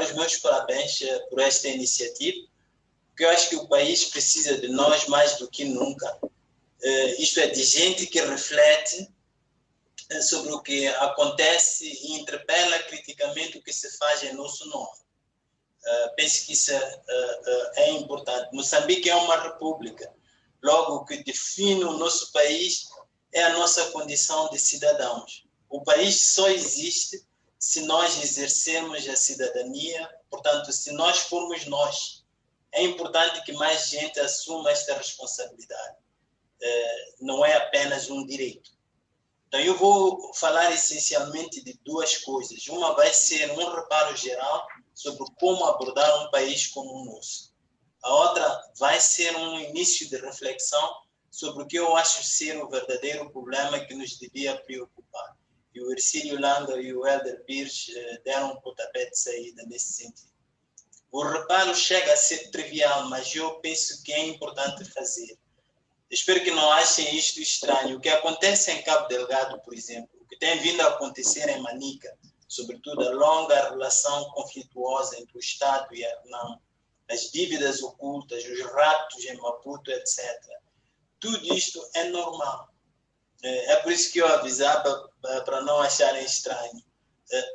os meus parabéns por esta iniciativa, porque eu acho que o país precisa de nós mais do que nunca. Isto é, de gente que reflete sobre o que acontece e interpela criticamente o que se faz em nosso nome. Penso que isso é importante. Moçambique é uma república. Logo, o que define o nosso país é a nossa condição de cidadãos. O país só existe se nós exercermos a cidadania, portanto, se nós formos nós. É importante que mais gente assuma esta responsabilidade. Não é apenas um direito. Então, eu vou falar essencialmente de duas coisas. Uma vai ser um reparo geral sobre como abordar um país como o nosso. A outra vai ser um início de reflexão sobre o que eu acho ser o verdadeiro problema que nos devia preocupar. E o Hercílio Langa e o Helder Pires deram um pontapé de saída nesse sentido. O reparo chega a ser trivial, mas eu penso que é importante fazer. Espero que não achem isto estranho. O que acontece em Cabo Delgado, por exemplo, o que tem vindo a acontecer em Manica, sobretudo a longa relação conflituosa entre o Estado e a RENAM, as dívidas ocultas, os raptos em Maputo, etc. Tudo isto é normal. É por isso que eu avisava para não acharem estranho.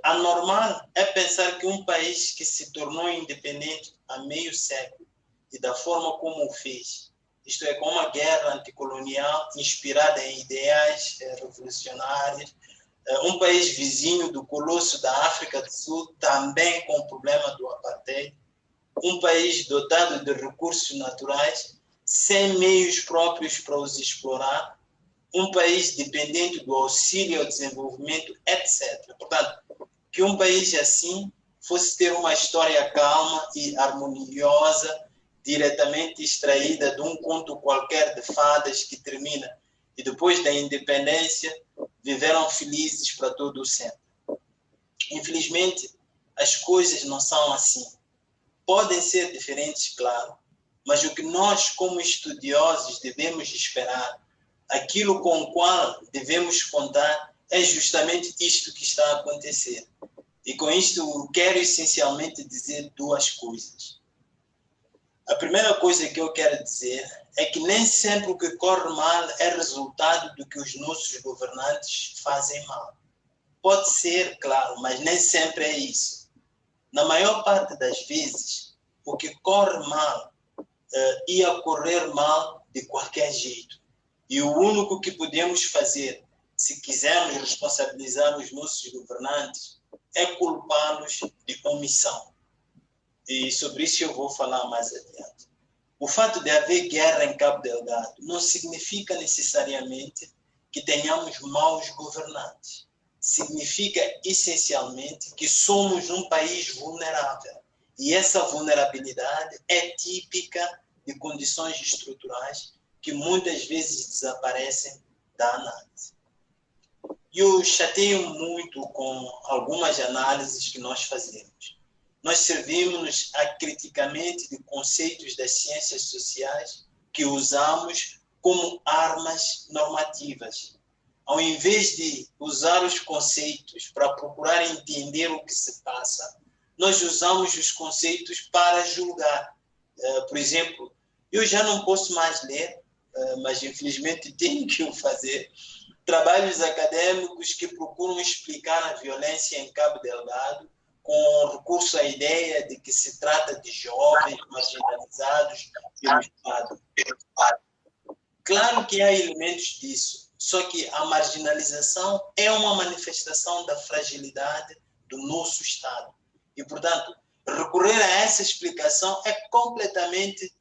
Anormal é pensar que um país que se tornou independente há meio século e da forma como o fez, isto é, com uma guerra anticolonial inspirada em ideais revolucionários, um país vizinho do colosso da África do Sul, também com o problema do apartheid, um país dotado de recursos naturais, sem meios próprios para os explorar, um país dependente do auxílio ao desenvolvimento, etc. Portanto, que um país assim fosse ter uma história calma e harmoniosa, diretamente extraída de um conto qualquer de fadas que termina e depois da independência viveram felizes para todo o sempre. Infelizmente, as coisas não são assim. Podem ser diferentes, claro, mas o que nós, como estudiosos, devemos esperar, aquilo com o qual devemos contar, é justamente isto que está a acontecer. E com isto eu quero essencialmente dizer duas coisas. A primeira coisa que eu quero dizer é que nem sempre o que corre mal é resultado do que os nossos governantes fazem mal. Pode ser, claro, mas nem sempre é isso. Na maior parte das vezes, o que corre mal ia correr mal de qualquer jeito. E o único que podemos fazer, se quisermos responsabilizar os nossos governantes, é culpá-los de omissão. E sobre isso eu vou falar mais adiante. O fato de haver guerra em Cabo Delgado não significa necessariamente que tenhamos maus governantes. Significa essencialmente que somos um país vulnerável. E essa vulnerabilidade é típica de condições estruturais que muitas vezes desaparecem da análise. Eu chateio muito com algumas análises que nós fazemos. Nós servimos acriticamente de conceitos das ciências sociais que usamos como armas normativas. Ao invés de usar os conceitos para procurar entender o que se passa, nós usamos os conceitos para julgar. Por exemplo, eu já não posso mais ler, mas infelizmente tenho que o fazer, trabalhos acadêmicos que procuram explicar a violência em Cabo Delgado com recurso à ideia de que se trata de jovens marginalizados pelo Estado. Claro que há elementos disso, só que a marginalização é uma manifestação da fragilidade do nosso Estado. E, portanto, recorrer a essa explicação é completamente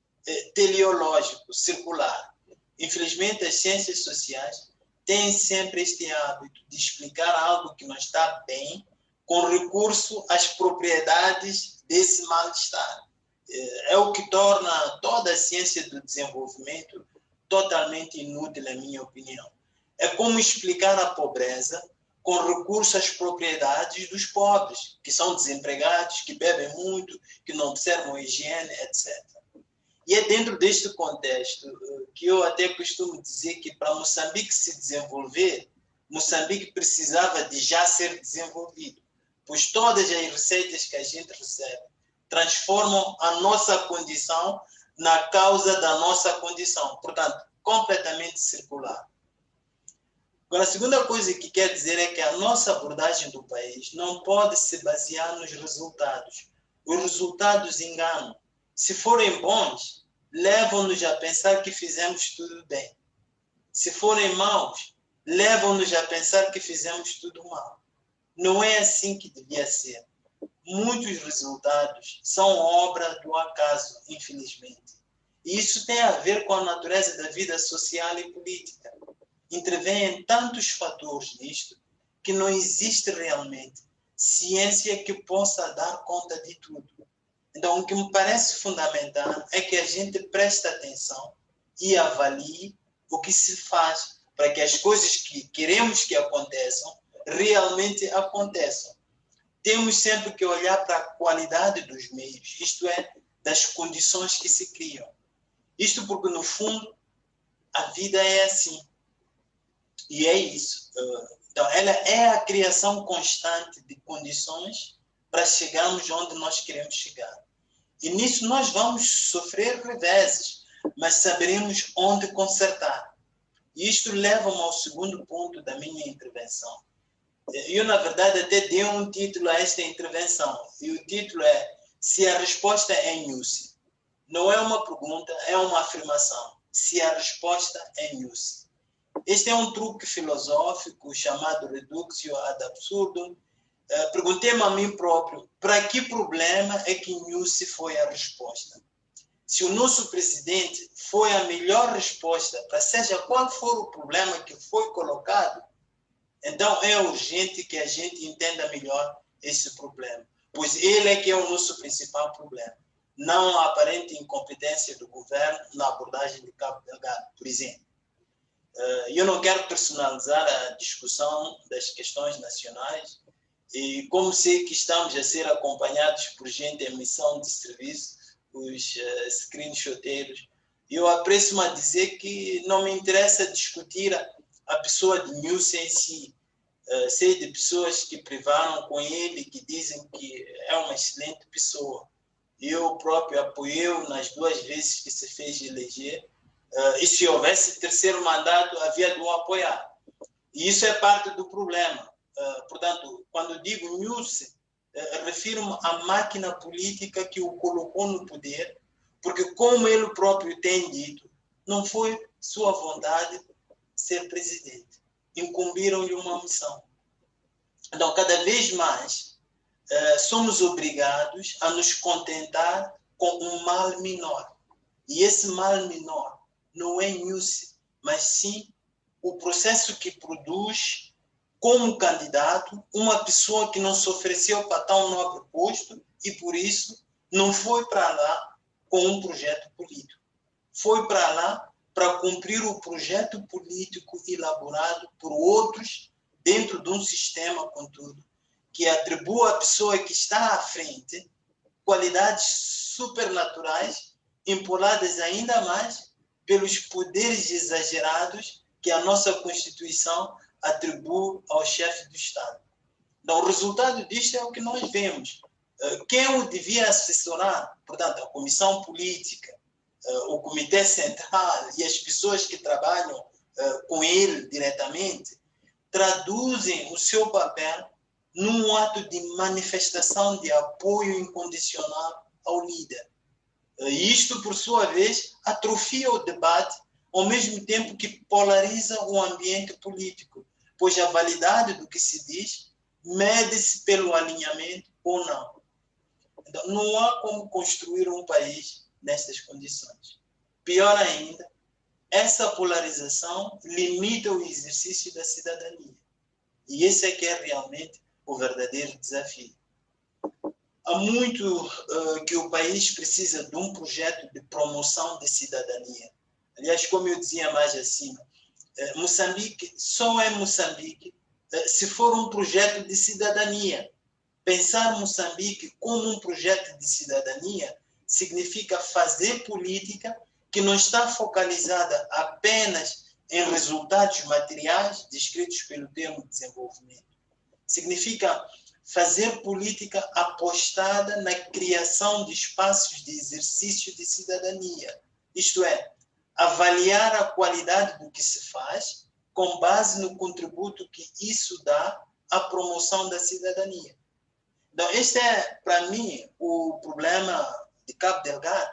teleológico, circular. Infelizmente, as ciências sociais têm sempre este hábito de explicar algo que não está bem com recurso às propriedades desse mal-estar. É o que torna toda a ciência do desenvolvimento totalmente inútil, na minha opinião. É como explicar a pobreza com recurso às propriedades dos pobres, que são desempregados, que bebem muito, que não observam a higiene, etc. E é dentro deste contexto que eu até costumo dizer que para Moçambique se desenvolver, Moçambique precisava de já ser desenvolvido. pois todas as receitas que a gente recebe transformam a nossa condição na causa da nossa condição. Portanto, completamente circular. Agora, a segunda coisa que quer dizer é que a nossa abordagem do país não pode se basear nos resultados. Os resultados enganam. Se forem bons, levam-nos a pensar que fizemos tudo bem. Se forem maus, levam-nos a pensar que fizemos tudo mal. Não é assim que devia ser. Muitos resultados são obra do acaso, infelizmente. E isso tem a ver com a natureza da vida social e política. Intervêm tantos fatores nisto que não existe realmente ciência que possa dar conta de tudo. Então, o que me parece fundamental é que a gente preste atenção e avalie o que se faz para que as coisas que queremos que aconteçam realmente aconteçam. Temos sempre que olhar para a qualidade dos meios, isto é, das condições que se criam. Isto porque, no fundo, a vida é assim. E é isso. Então, ela é a criação constante de condições para chegarmos onde nós queremos chegar. E nisso nós vamos sofrer reveses, mas saberemos onde consertar. E isto leva-me ao segundo ponto da minha intervenção. Eu, na verdade, até dei um título a esta intervenção. E o título é Se a resposta é Nhusi. Não é uma pergunta, é uma afirmação. Se a resposta é Nhusi. Este é um truque filosófico chamado reductio ad absurdum. Perguntei-me a mim próprio, para que problema é que Nhusi foi a resposta? Se o nosso presidente foi a melhor resposta para seja qual for o problema que foi colocado, então é urgente que a gente entenda melhor esse problema, pois ele é que é o nosso principal problema, não a aparente incompetência do governo na abordagem de Cabo Delgado, por exemplo. Eu não quero personalizar a discussão das questões nacionais e como sei que estamos a ser acompanhados por gente em missão de serviço, os screenshoteiros, eu aprecio-me a dizer que não me interessa discutir a pessoa de Nhusi em si. Sei de pessoas que privaram com ele, que dizem que é uma excelente pessoa. Eu próprio apoiei-o nas 2 vezes que se fez eleger. E se houvesse terceiro mandato, havia de o apoiar. E isso é parte do problema. Portanto, quando digo Nhusi, refiro-me à máquina política que o colocou no poder, porque, como ele próprio tem dito, não foi sua vontade ser presidente. Incumbiram-lhe uma missão. Então, cada vez mais, somos obrigados a nos contentar com um mal menor. E esse mal menor não é Nhusi, mas sim o processo que produz como candidato uma pessoa que não se ofereceu para tão nobre posto e, por isso, não foi para lá com um projeto político. Foi para lá para cumprir o projeto político elaborado por outros dentro de um sistema, contudo, que atribui à pessoa que está à frente qualidades supernaturais, empoladas ainda mais pelos poderes exagerados que a nossa Constituição atribui ao chefe do Estado. Então, o resultado disto é o que nós vemos. Quem o devia assessorar, portanto, a Comissão Política, o Comitê Central e as pessoas que trabalham com ele diretamente, traduzem o seu papel num ato de manifestação de apoio incondicional ao líder. Isto, por sua vez, atrofia o debate, ao mesmo tempo que polariza o ambiente político, pois a validade do que se diz mede-se pelo alinhamento ou não. Então, não há como construir um país nestas condições. Pior ainda, essa polarização limita o exercício da cidadania. E esse é que é realmente o verdadeiro desafio. Há muito que o país precisa de um projeto de promoção de cidadania. Aliás, como eu dizia mais acima, Moçambique só é Moçambique se for um projeto de cidadania. Pensar Moçambique como um projeto de cidadania significa fazer política que não está focalizada apenas em resultados materiais descritos pelo termo desenvolvimento. Significa fazer política apostada na criação de espaços de exercício de cidadania. Isto é, avaliar a qualidade do que se faz com base no contributo que isso dá à promoção da cidadania. Então, este é, para mim, o problema de Cabo Delgado,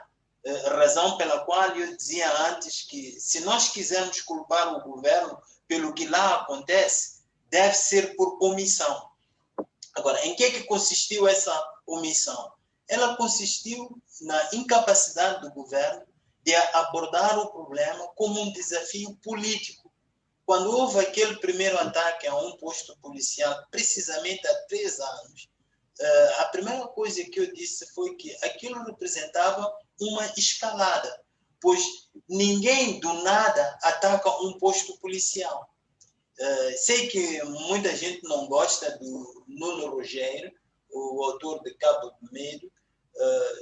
a razão pela qual eu dizia antes que, se nós quisermos culpar o governo pelo que lá acontece, deve ser por omissão. Agora, em que consistiu essa omissão? Ela consistiu na incapacidade do governo de abordar o problema como um desafio político. Quando houve aquele primeiro ataque a um posto policial, precisamente há 3 anos, a primeira coisa que eu disse foi que aquilo representava uma escalada, pois ninguém do nada ataca um posto policial. Sei que muita gente não gosta do Nuno Rogério, o autor de Cabo de Medo,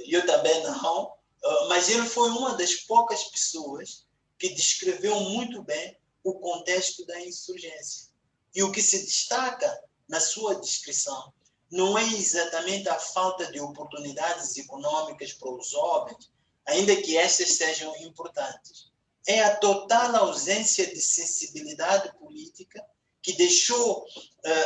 eu também não, mas ele foi uma das poucas pessoas que descreveu muito bem o contexto da insurgência. E o que se destaca na sua descrição não é exatamente a falta de oportunidades econômicas para os jovens, ainda que estas sejam importantes. É a total ausência de sensibilidade política que deixou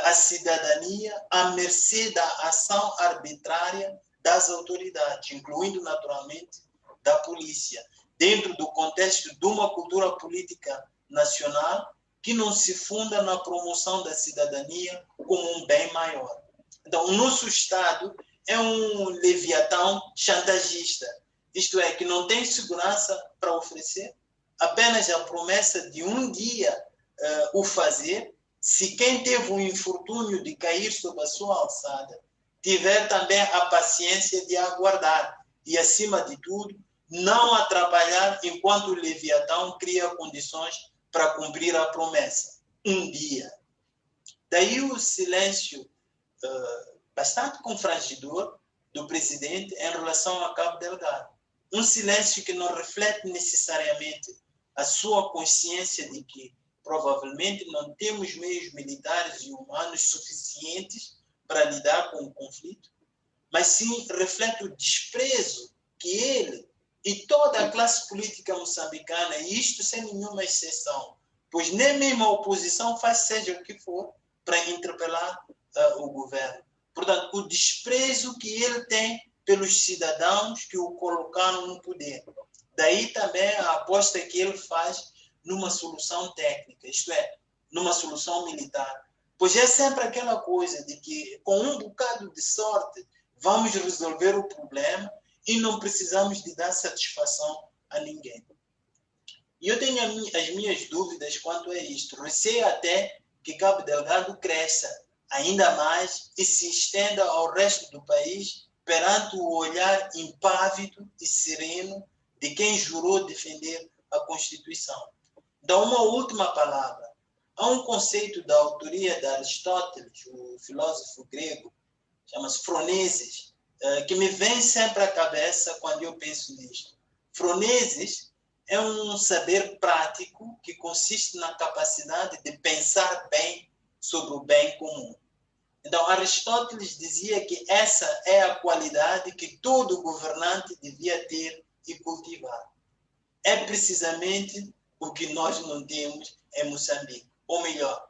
a cidadania à mercê da ação arbitrária das autoridades, incluindo, naturalmente, da polícia, dentro do contexto de uma cultura política nacional que não se funda na promoção da cidadania como um bem maior. Então, o nosso Estado é um leviatão chantagista, isto é, que não tem segurança para oferecer, apenas a promessa de um dia o fazer, se quem teve o infortúnio de cair sob a sua alçada tiver também a paciência de aguardar e, acima de tudo, não atrapalhar enquanto o leviatão cria condições para cumprir a promessa. Um dia. Daí o silêncio bastante confrangedor do presidente em relação a Cabo Delgado. Um silêncio que não reflete necessariamente a sua consciência de que provavelmente não temos meios militares e humanos suficientes para lidar com o conflito, mas sim reflete o desprezo que ele e toda a classe política moçambicana, e isto sem nenhuma exceção, pois nem mesmo a oposição faz seja o que for para interpelar o governo. Portanto, o desprezo que ele tem pelos cidadãos que o colocaram no poder. Daí também a aposta que ele faz numa solução técnica, isto é, numa solução militar. Pois é sempre aquela coisa de que, com um bocado de sorte, vamos resolver o problema e não precisamos de dar satisfação a ninguém. E eu tenho as minhas dúvidas quanto a isto. Receio até que Cabo Delgado cresça ainda mais e se estenda ao resto do país perante o olhar impávido e sereno de quem jurou defender a Constituição. Então, uma última palavra. Há um conceito da autoria de Aristóteles, o filósofo grego, chama-se Phronesis, que me vem sempre à cabeça quando eu penso nisto. Phronesis é um saber prático que consiste na capacidade de pensar bem sobre o bem comum. Então, Aristóteles dizia que essa é a qualidade que todo governante devia ter e cultivar. É precisamente o que nós não temos em Moçambique. Ou melhor,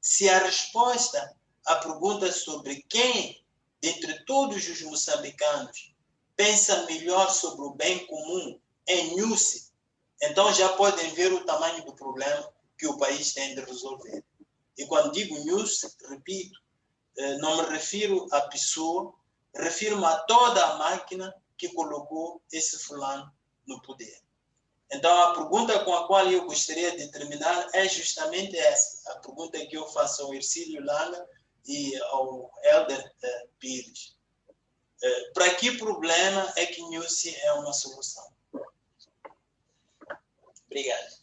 se a resposta à pergunta sobre quem, dentre todos os moçambicanos, pensa melhor sobre o bem comum é Nyusi, então já podem ver o tamanho do problema que o país tem de resolver. E quando digo Nyusi, repito, não me refiro à pessoa, refiro-me a toda a máquina que colocou esse fulano no poder. Então, a pergunta com a qual eu gostaria de terminar é justamente essa, a pergunta que eu faço ao Hercílio Langa e ao Helder Pires. Para que problema é que Nyusi é uma solução? Obrigado.